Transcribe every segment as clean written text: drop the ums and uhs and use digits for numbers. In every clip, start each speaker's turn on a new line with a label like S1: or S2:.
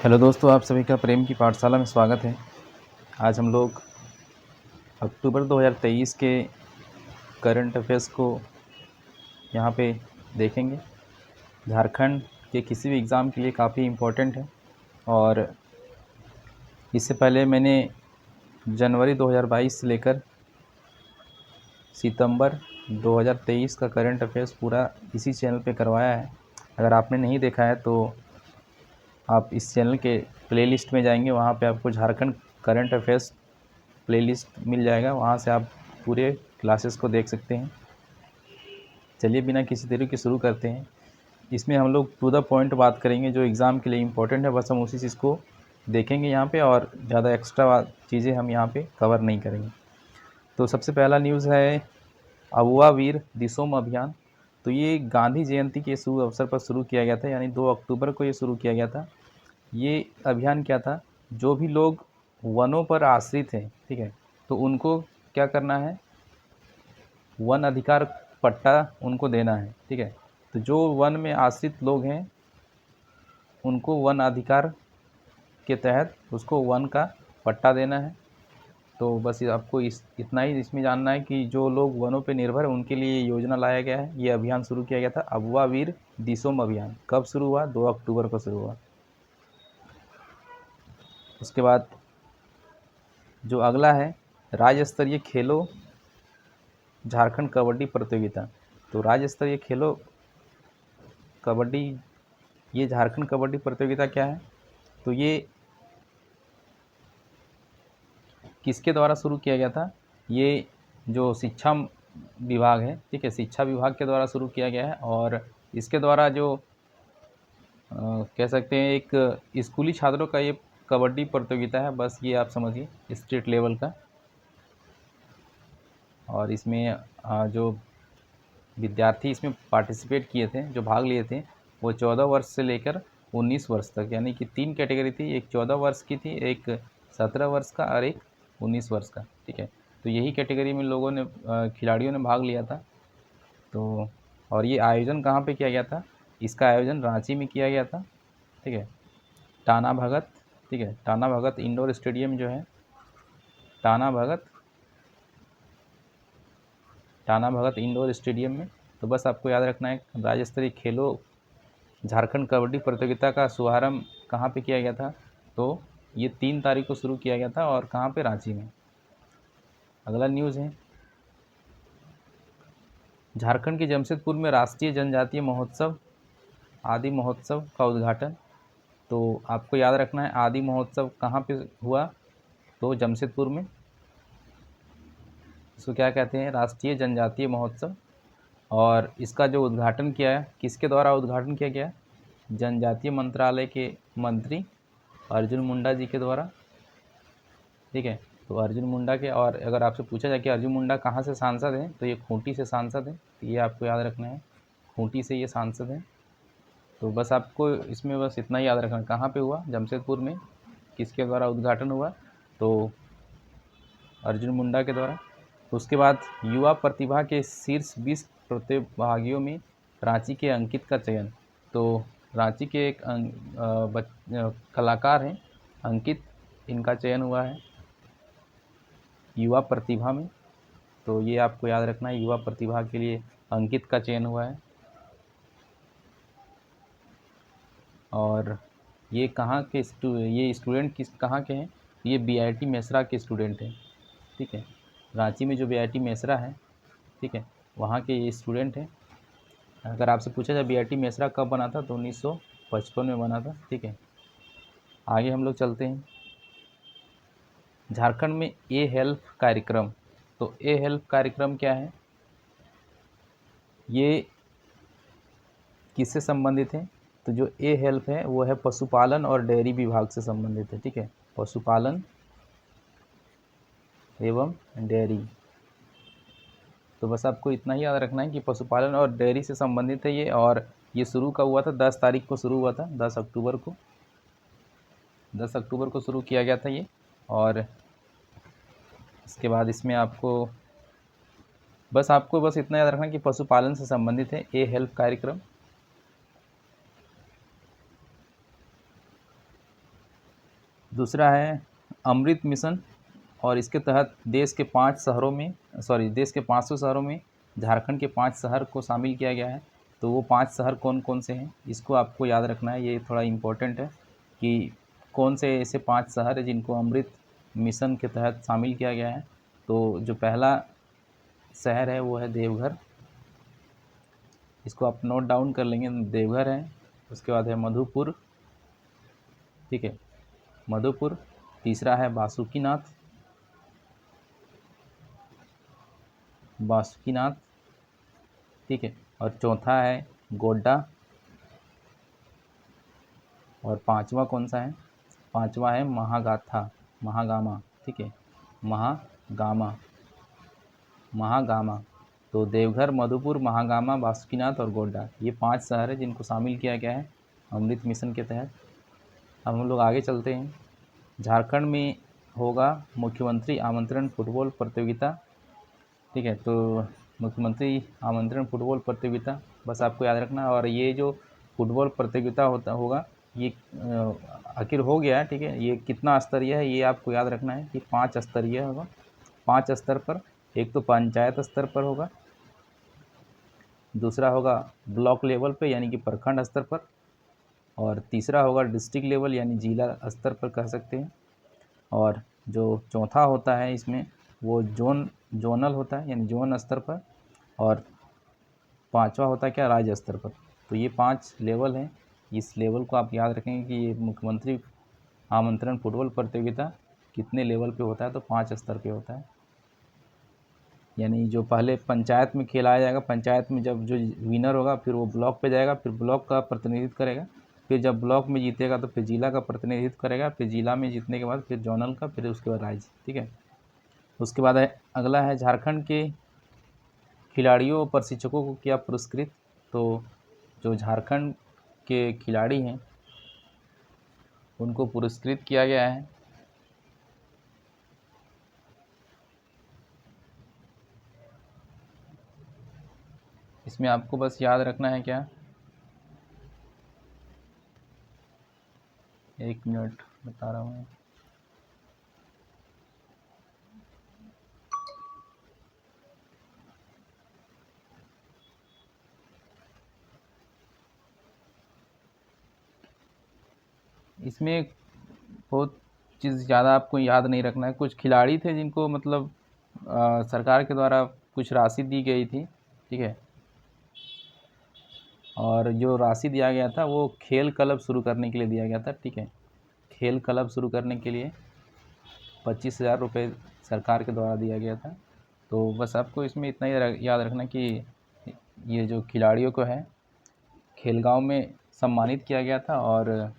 S1: Hello दोस्तों, आप सभी का प्रेम की पाठशाला में स्वागत है। आज हम लोग अक्टूबर 2023 के करंट अफेयर्स को यहाँ पे देखेंगे। झारखंड के किसी भी एग्ज़ाम के लिए काफ़ी इम्पोर्टेंट है और इससे पहले मैंने जनवरी 2022 से लेकर सितंबर 2023 का करंट अफेयर्स पूरा इसी चैनल पे करवाया है। अगर आपने नहीं देखा है तो आप इस चैनल के प्लेलिस्ट में जाएंगे, वहाँ पे आपको झारखंड करंट अफेयर्स प्लेलिस्ट मिल जाएगा, वहाँ से आप पूरे क्लासेस को देख सकते हैं। चलिए बिना किसी देरी के शुरू करते हैं। इसमें हम लोग टू द पॉइंट बात करेंगे, जो एग्ज़ाम के लिए इम्पोर्टेंट है, बस हम उसी चीज़ को देखेंगे यहाँ पे, और ज़्यादा एक्स्ट्रा चीज़ें हम यहाँ पे कवर नहीं करेंगे। तो सबसे पहला न्यूज़ है अबुआ वीर दिसोम अभियान। तो ये गांधी जयंती के शुभ अवसर पर शुरू किया गया था, यानी 2 अक्टूबर को ये शुरू किया गया था। ये अभियान क्या था, जो भी लोग वनों पर आश्रित हैं, ठीक है, तो उनको क्या करना है, वन अधिकार पट्टा उनको देना है, ठीक है। तो जो वन में आश्रित लोग हैं उनको वन अधिकार के तहत उसको वन का पट्टा देना है। तो बस आपको इतना ही इसमें जानना है कि जो लोग वनों पर निर्भर हैं उनके लिए योजना लाया गया है, ये अभियान शुरू किया गया था। अबुआ वीर दिसोम अभियान कब शुरू हुआ, 2 अक्टूबर को शुरू हुआ। उसके बाद जो अगला है, राज्य स्तरीय खेलों झारखंड कबड्डी प्रतियोगिता। तो राज्य स्तरीय खेलों कबड्डी, ये झारखंड कबड्डी प्रतियोगिता क्या है, तो ये किसके द्वारा शुरू किया गया था, ये जो शिक्षा विभाग है, ठीक है, शिक्षा विभाग के द्वारा शुरू किया गया है। और इसके द्वारा जो कह सकते हैं एक स्कूली छात्रों का ये कबड्डी प्रतियोगिता है, बस ये आप समझिए स्टेट लेवल का। और इसमें जो विद्यार्थी इसमें पार्टिसिपेट किए थे, जो भाग लिए थे, वो 14 वर्ष से लेकर 19 वर्ष तक, यानी कि 3 कैटेगरी थी, एक 14 वर्ष की थी, एक 17 वर्ष का और एक 19 वर्ष का, ठीक है। तो यही कैटेगरी में लोगों ने खिलाड़ियों ने भाग लिया था। तो और ये आयोजन कहाँ पे किया गया था, इसका आयोजन रांची में किया गया था, ठीक है, टाना भगत, ठीक है, टाना भगत इंडोर स्टेडियम जो है, टाना भगत इंडोर स्टेडियम में। तो बस आपको याद रखना है, राज्य स्तरीय खेलों झारखंड कबड्डी प्रतियोगिता का शुभारंभ कहाँ पे किया गया था, तो ये 3 तारीख को शुरू किया गया था, और कहाँ पे, रांची में। अगला न्यूज़ है झारखंड के जमशेदपुर में राष्ट्रीय जनजातीय महोत्सव आदि महोत्सव का उद्घाटन। तो आपको याद रखना है, आदि महोत्सव कहाँ पे हुआ, तो जमशेदपुर में। इसको क्या कहते हैं, राष्ट्रीय जनजातीय महोत्सव। और इसका जो उद्घाटन किया है, किसके द्वारा उद्घाटन किया गया, जनजातीय मंत्रालय के मंत्री अर्जुन मुंडा जी के द्वारा, ठीक है। तो अर्जुन मुंडा के, और अगर आपसे पूछा जाए कि अर्जुन मुंडा कहाँ से सांसद हैं, तो ये खूंटी से सांसद हैं, तो ये आपको याद रखना है, खूंटी से ये सांसद हैं। तो बस आपको इसमें बस इतना ही याद रखना, कहाँ पे हुआ, जमशेदपुर में, किसके द्वारा उद्घाटन हुआ, तो अर्जुन मुंडा के द्वारा। उसके बाद युवा प्रतिभा के शीर्ष 20 प्रतिभागियों में रांची के अंकित का चयन। तो रांची के एक कलाकार हैं अंकित, इनका चयन हुआ है युवा प्रतिभा में। तो ये आपको याद रखना है, युवा प्रतिभा के लिए अंकित का चयन हुआ है। और ये कहाँ के ये स्टूडेंट कहाँ के हैं, ये बीआईटी मेसरा के स्टूडेंट हैं, ठीक है। रांची में जो बीआईटी मेसरा है, ठीक है, वहाँ के ये स्टूडेंट हैं। अगर आपसे पूछा जाए बीआईटी मेसरा कब बना था, तो 1955 में बना था, ठीक है। आगे हम लोग चलते हैं, झारखंड में ए हेल्प कार्यक्रम। तो ए हेल्प कार्यक्रम क्या है, ये किससे संबंधित है, तो जो ए हेल्प है वो है पशुपालन और डेयरी विभाग से संबंधित है, ठीक है, पशुपालन एवं डेयरी। तो बस आपको इतना ही याद रखना है कि पशुपालन और डेयरी से संबंधित है ये। और ये शुरू कब हुआ था, 10 तारीख को शुरू हुआ था, 10 अक्टूबर को, 10 अक्टूबर को शुरू किया गया था ये। और इसके बाद इसमें आपको बस इतना याद रखना कि पशुपालन से संबंधित है ए हेल्प कार्यक्रम। दूसरा है अमृत मिशन, और इसके तहत देश के 500 शहरों में झारखंड के 5 शहर को शामिल किया गया है। तो वो 5 शहर कौन कौन से हैं, इसको आपको याद रखना है। ये थोड़ा इम्पोर्टेंट है कि कौन से ऐसे 5 शहर हैं जिनको अमृत मिशन के तहत शामिल किया गया है। तो जो पहला शहर है वो है देवघर, इसको आप नोट डाउन कर लेंगे, देवघर है। उसके बाद है मधुपुर, ठीक है, मधुपुर। तीसरा है बासुकीनाथ, बासुकीनाथ, ठीक है। और चौथा है गोड्डा। और पांचवा कौन सा है, पांचवा है महागामा, ठीक है, महागामा, महागामा। तो देवघर, मधुपुर, महागामा, बासुकीनाथ और गोड्डा, ये 5 शहर हैं जिनको शामिल किया गया है अमृत मिशन के तहत। अब हम लोग आगे चलते हैं। झारखंड में होगा मुख्यमंत्री आमंत्रण फुटबॉल प्रतियोगिता, ठीक है। तो मुख्यमंत्री आमंत्रण फुटबॉल प्रतियोगिता बस आपको याद रखना। और ये जो फुटबॉल प्रतियोगिता होगा ये आखिर हो गया है, ठीक है। ये कितना स्तरीय है ये आपको याद रखना है कि 5 स्तरीय होगा। 5 स्तर पर, एक तो पंचायत स्तर पर होगा, दूसरा होगा ब्लॉक लेवल पे यानी कि प्रखंड स्तर पर, और तीसरा होगा डिस्ट्रिक्ट लेवल यानी जिला स्तर पर कह सकते हैं। और जो चौथा होता है इसमें वो जोनल होता है यानी जोन स्तर पर, और पांचवा होता है क्या, राज्य स्तर पर। तो ये 5 लेवल हैं। इस लेवल को आप याद रखेंगे कि ये मुख्यमंत्री आमंत्रण फुटबॉल प्रतियोगिता कितने लेवल पे होता है, तो 5 स्तर पे होता है। यानी जो पहले पंचायत में खिलाया जाएगा, पंचायत में जब जो विनर होगा फिर वो ब्लॉक पे जाएगा, फिर ब्लॉक का प्रतिनिधित्व करेगा, फिर जब ब्लॉक में जीतेगा तो फिर जिला का प्रतिनिधित्व करेगा, फिर जिला में जीतने के बाद फिर जोनल का, फिर उसके बाद राज्य, ठीक है। उसके बाद है अगला है झारखंड के खिलाड़ियों और प्रशिक्षकों को किया पुरस्कृत। तो जो झारखंड के खिलाड़ी हैं उनको पुरस्कृत किया गया है। इसमें आपको बस याद रखना है क्या, 1 मिनट बता रहा हूँ। इसमें बहुत चीज़ ज़्यादा आपको याद नहीं रखना है। कुछ खिलाड़ी थे जिनको मतलब सरकार के द्वारा कुछ राशि दी गई थी, ठीक है। और जो राशि दिया गया था वो खेल क्लब शुरू करने के लिए दिया गया था, ठीक है। खेल क्लब शुरू करने के लिए 25,000 रुपये सरकार के द्वारा दिया गया था। तो बस आपको इसमें इतना ही याद रखना कि ये जो खिलाड़ियों को है खेलगांव में सम्मानित किया गया था। और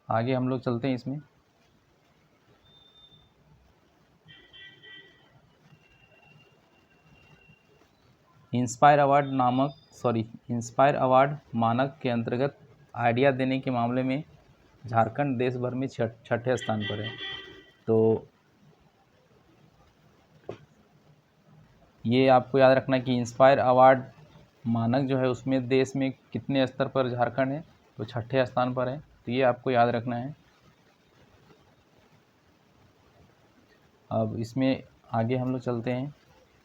S1: आगे हम लोग चलते हैं इसमें। इंस्पायर अवार्ड मानक के अंतर्गत आइडिया देने के मामले में झारखंड देश भर में छठे स्थान पर है। तो ये आपको याद रखना कि इंस्पायर अवार्ड मानक जो है उसमें देश में कितने स्तर पर झारखंड है, तो छठे स्थान पर है। तो ये आपको याद रखना है। अब इसमें आगे हम लोग चलते हैं।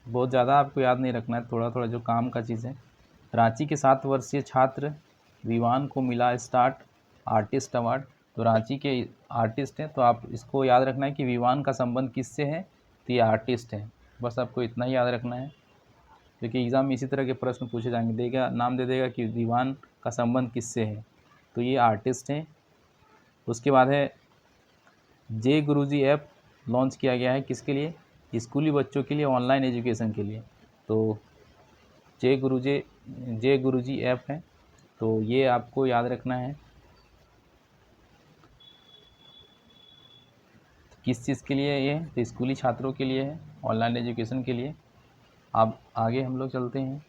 S1: बहुत ज़्यादा आपको याद नहीं रखना है, थोड़ा थोड़ा जो काम का चीज़ है। रांची के 7 वर्षीय छात्र विवान को मिला स्टार्ट आर्टिस्ट अवार्ड। तो रांची के आर्टिस्ट हैं, तो आप इसको याद रखना है कि विवान का संबंध किससे है, तो ये आर्टिस्ट हैं। बस आपको इतना ही याद रखना है, क्योंकि एग्ज़ाम में इसी तरह के प्रश्न पूछे जाएंगे। देगा नाम दे देगा कि विवान का संबंध किससे है, तो ये आर्टिस्ट हैं। उसके बाद है जे गुरुजी ऐप लॉन्च किया गया है, किसके लिए, स्कूली बच्चों के लिए, ऑनलाइन एजुकेशन के लिए। तो जे गुरुजी ऐप है, तो ये आपको याद रखना है किस चीज़ के लिए ये है, तो स्कूली छात्रों के लिए है, ऑनलाइन एजुकेशन के लिए। अब आगे हम लोग चलते हैं।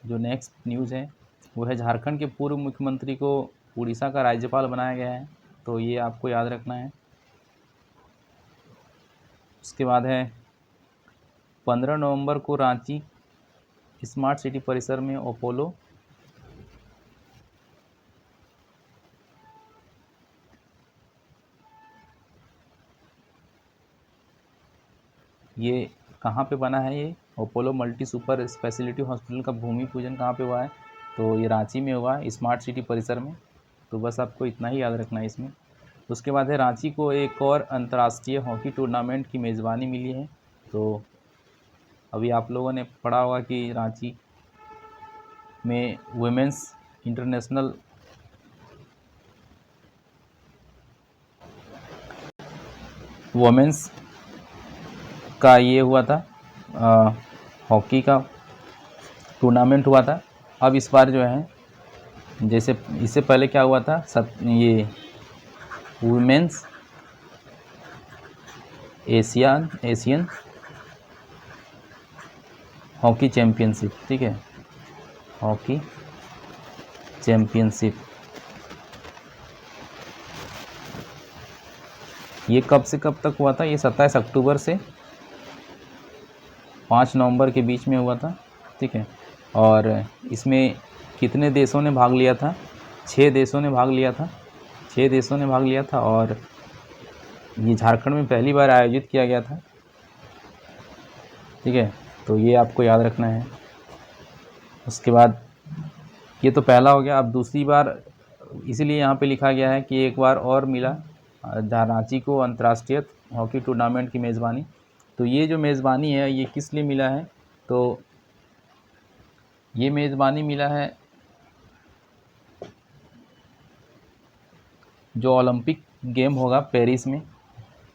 S1: जो नेक्स्ट न्यूज़ है वो है झारखंड के पूर्व मुख्यमंत्री को उड़ीसा का राज्यपाल बनाया गया है। तो ये आपको याद रखना है। उसके बाद है 15 नवंबर को रांची स्मार्ट सिटी परिसर में ये कहाँ पे बना है? ये Apollo multi super speciality hospital का भूमि पूजन कहाँ पे हुआ है? तो ये रांची में हुआ है, स्मार्ट सिटी परिसर में। तो बस आपको इतना ही याद रखना है इसमें। उसके बाद है रांची को एक और अंतर्राष्ट्रीय हॉकी टूर्नामेंट की मेज़बानी मिली है। तो अभी आप लोगों ने पढ़ा होगा कि रांची में वुमेंस इंटरनेशनल वुमेंस का ये हुआ था, हॉकी का टूर्नामेंट हुआ था। अब इस बार जो है, जैसे इससे पहले क्या हुआ था, ये वुमेंस एशियन हॉकी चैम्पियनशिप, ठीक है, हॉकी चैम्पियनशिप, ये कब से कब तक हुआ था? ये 27 अक्टूबर से 5 नवंबर के बीच में हुआ था, ठीक है। और इसमें कितने देशों ने भाग लिया था? 6 देशों ने भाग लिया था, 6 देशों ने भाग लिया था। और ये झारखंड में पहली बार आयोजित किया गया था, ठीक है। तो ये आपको याद रखना है। उसके बाद ये तो पहला हो गया। अब दूसरी बार इसीलिए यहाँ पे लिखा गया है कि एक बार और मिला रांची को अंतर्राष्ट्रीय हॉकी टूर्नामेंट की मेज़बानी। तो ये जो मेज़बानी है ये किस लिए मिला है? तो ये मेज़बानी मिला है जो ओलंपिक गेम होगा पेरिस में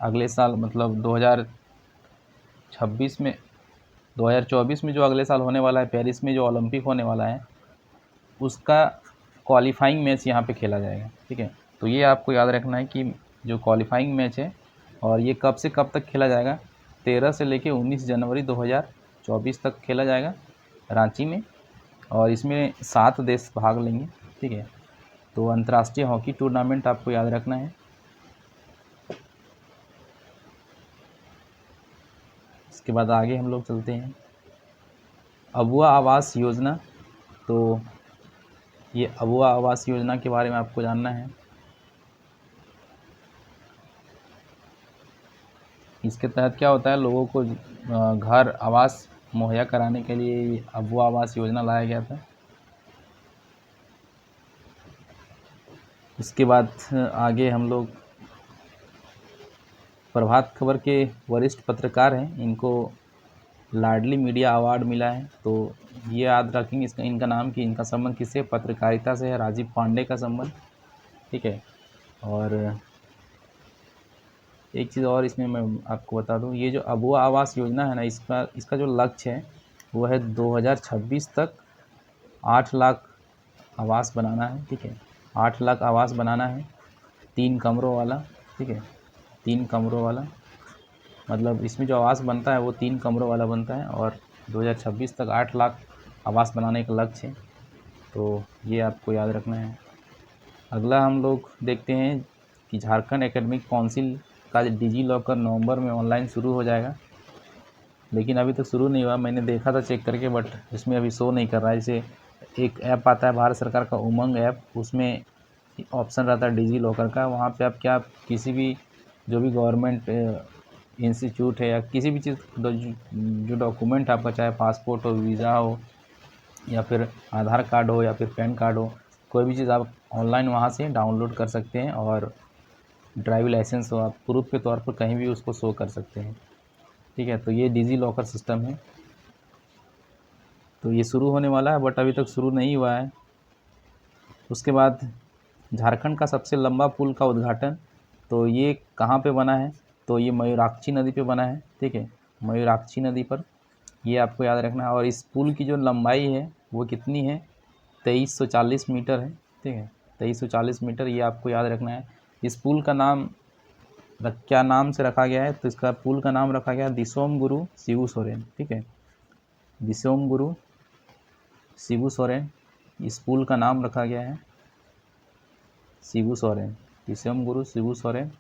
S1: अगले साल, मतलब 2026 में, 2024 में जो अगले साल होने वाला है, पेरिस में जो ओलंपिक होने वाला है, उसका क्वालिफाइंग मैच यहाँ पे खेला जाएगा, ठीक है। तो ये आपको याद रखना है कि जो क्वालिफाइंग मैच है, और ये कब से कब तक खेला जाएगा? 13 से लेके 19 जनवरी 2024 तक खेला जाएगा रांची में। और इसमें 7 देश भाग लेंगे, ठीक है। तो अंतर्राष्ट्रीय हॉकी टूर्नामेंट आपको याद रखना है। इसके बाद आगे हम लोग चलते हैं, अबुआ आवास योजना। तो ये अबुआ आवास योजना के बारे में आपको जानना है। इसके तहत क्या होता है, लोगों को घर आवास मुहैया कराने के लिए अबुआ आवास योजना लाया गया था। उसके बाद आगे हम लोग प्रभात खबर के वरिष्ठ पत्रकार हैं, इनको लाडली मीडिया अवार्ड मिला है। तो ये याद रखेंगे इसका, इनका नाम कि इनका संबंध किससे? पत्रकारिता से है, राजीव पांडे का संबंध, ठीक है। और एक चीज़ और इसमें मैं आपको बता दूं, ये जो अबुआ आवास योजना है ना, इसका जो लक्ष्य है वो है 2026 तक 8 लाख आवास बनाना है, ठीक है। 8 लाख आवास बनाना है, 3 कमरों वाला, ठीक है, 3 कमरों वाला। मतलब इसमें जो आवास बनता है वो 3 कमरों वाला बनता है, और 2026 तक 8 लाख आवास बनाने का लक्ष्य है। तो ये आपको याद रखना है। अगला हम लोग देखते हैं कि झारखंड एकेडमिक काउंसिल का डिजी लॉकर नवंबर में ऑनलाइन शुरू हो जाएगा, लेकिन अभी तक शुरू नहीं हुआ। मैंने देखा था चेक करके, बट इसमें अभी शो नहीं कर रहा है। जैसे एक ऐप आता है भारत सरकार का, उमंग ऐप, उसमें ऑप्शन रहता है डिजी लॉकर का। वहाँ पे आप क्या, किसी भी जो भी गवर्नमेंट इंस्टीट्यूट है या किसी भी चीज़ जो डॉक्यूमेंट आपका, चाहे पासपोर्ट हो, वीज़ा हो, या फिर आधार कार्ड हो, या फिर पैन कार्ड हो, कोई भी चीज़ आप ऑनलाइन वहाँ से डाउनलोड कर सकते हैं। और ड्राइविंग लाइसेंस हो, आप प्रूफ के तौर पर कहीं भी उसको शो कर सकते हैं, ठीक है। तो ये डिजी लॉकर सिस्टम है। तो ये शुरू होने वाला है, बट अभी तक शुरू नहीं हुआ है। उसके बाद झारखंड का सबसे लंबा पुल का उद्घाटन। तो ये कहाँ पे बना है? तो ये मयूराक्षी नदी पे बना है, ठीक है, मयूराक्षी नदी पर। ये आपको याद रखना है। और इस पुल की जो लंबाई है वो कितनी है? 2340 मीटर है, ठीक है, 2340 मीटर, ये आपको याद रखना है। इस पुल का नाम क्या नाम से रखा गया है? तो इसका पुल का नाम रखा गया दिसोम गुरु शिबू सोरेन, ठीक है, दिसोम गुरु शिबू सोरेन, इस पुल का नाम रखा गया है शिबू सोरेन, दिसोम गुरु शिबू सोरेन।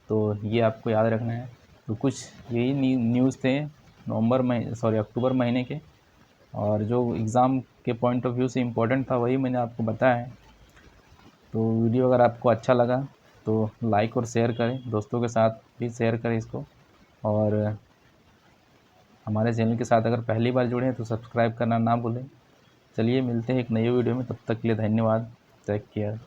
S1: तो ये आपको याद रखना है। तो कुछ यही न्यूज़ थे अक्टूबर महीने के, और जो एग्ज़ाम के पॉइंट ऑफ व्यू से इम्पोर्टेंट था वही मैंने आपको बताया है। तो वीडियो अगर आपको अच्छा लगा तो लाइक और शेयर करें, दोस्तों के साथ भी शेयर करें इसको। और हमारे चैनल के साथ अगर पहली बार जुड़े हैं तो सब्सक्राइब करना ना भूलें। चलिए मिलते हैं एक नई वीडियो में, तब तक के लिए धन्यवाद। Take care.